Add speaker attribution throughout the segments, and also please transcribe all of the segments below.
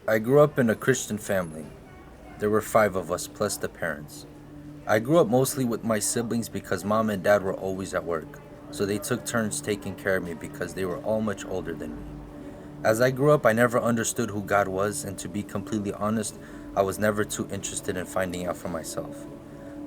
Speaker 1: I grew up in a Christian family. There were five of us, plus the parents. I grew up mostly with my siblings because mom and dad were always at work, so they took turns taking care of me because they were all much older than me. As I grew up, I never understood who God was, and to be completely honest, I was never too interested in finding out for myself.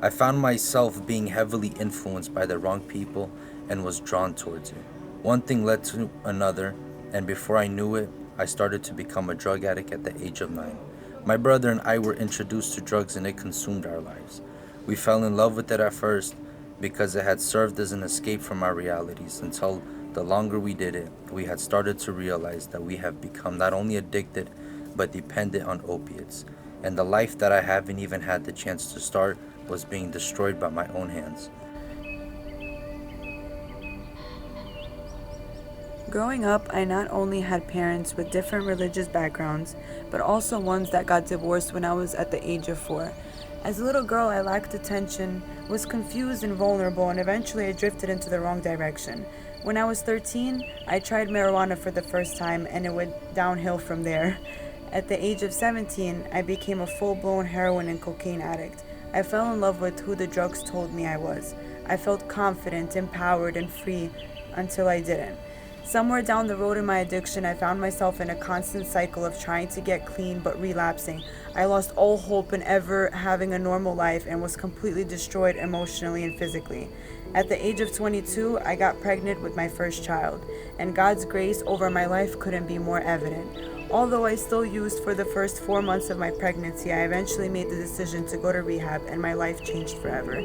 Speaker 1: I found myself being heavily influenced by the wrong people and was drawn towards it. One thing led to another, and before I knew it, I started to become a drug addict at the age of 9. My brother and I were introduced to drugs and it consumed our lives. We fell in love with it at first because it had served as an escape from our realities until the longer we did it, we had started to realize that we have become not only addicted but dependent on opiates. And the life that I haven't even had the chance to start was being destroyed by my own hands.
Speaker 2: Growing up, I not only had parents with different religious backgrounds, but also ones that got divorced when I was at the age of 4. As a little girl, I lacked attention, was confused and vulnerable, and eventually I drifted into the wrong direction. When I was 13, I tried marijuana for the first time, and it went downhill from there. At the age of 17, I became a full-blown heroin and cocaine addict. I fell in love with who the drugs told me I was. I felt confident, empowered, and free until I didn't. Somewhere down the road in my addiction, I found myself in a constant cycle of trying to get clean but relapsing. I lost all hope in ever having a normal life and was completely destroyed emotionally and physically. At the age of 22, I got pregnant with my first child, and God's grace over my life couldn't be more evident. Although I still used for the first 4 months of my pregnancy, I eventually made the decision to go to rehab, and my life changed forever.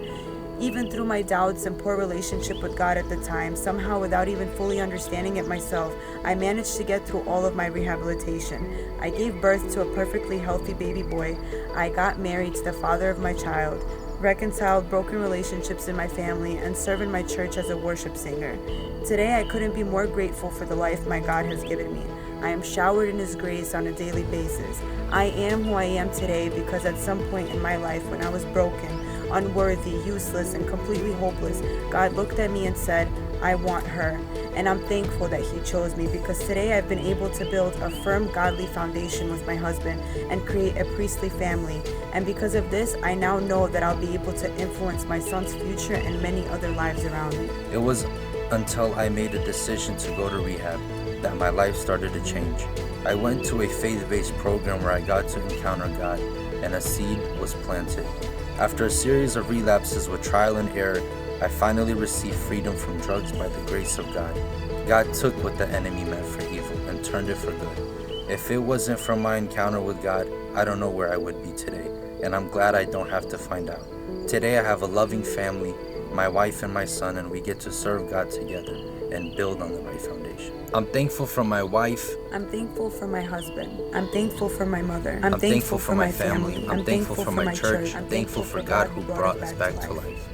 Speaker 2: Even through my doubts and poor relationship with God at the time, somehow without even fully understanding it myself, I managed to get through all of my rehabilitation. I gave birth to a perfectly healthy baby boy. I got married to the father of my child, reconciled broken relationships in my family, and served in my church as a worship singer. Today, I couldn't be more grateful for the life my God has given me. I am showered in His grace on a daily basis. I am who I am today because at some point in my life when I was broken, unworthy, useless, and completely hopeless, God looked at me and said, I want her. And I'm thankful that He chose me because today I've been able to build a firm, godly foundation with my husband and create a priestly family. And because of this, I now know that I'll be able to influence my son's future and many other lives around me.
Speaker 1: It was until I made a decision to go to rehab that my life started to change. I went to a faith-based program where I got to encounter God, and a seed was planted. After a series of relapses with trial and error, I finally received freedom from drugs by the grace of God. God took what the enemy meant for evil and turned it for good. If it wasn't for my encounter with God, I don't know where I would be today, and I'm glad I don't have to find out. Today I have a loving family, my wife and my son, and we get to serve God together and build on the right foundation. I'm thankful for my wife.
Speaker 2: I'm thankful for my husband. I'm thankful for my mother.
Speaker 1: I'm thankful for my family. I'm thankful for my church. I'm thankful for God who brought us back to life.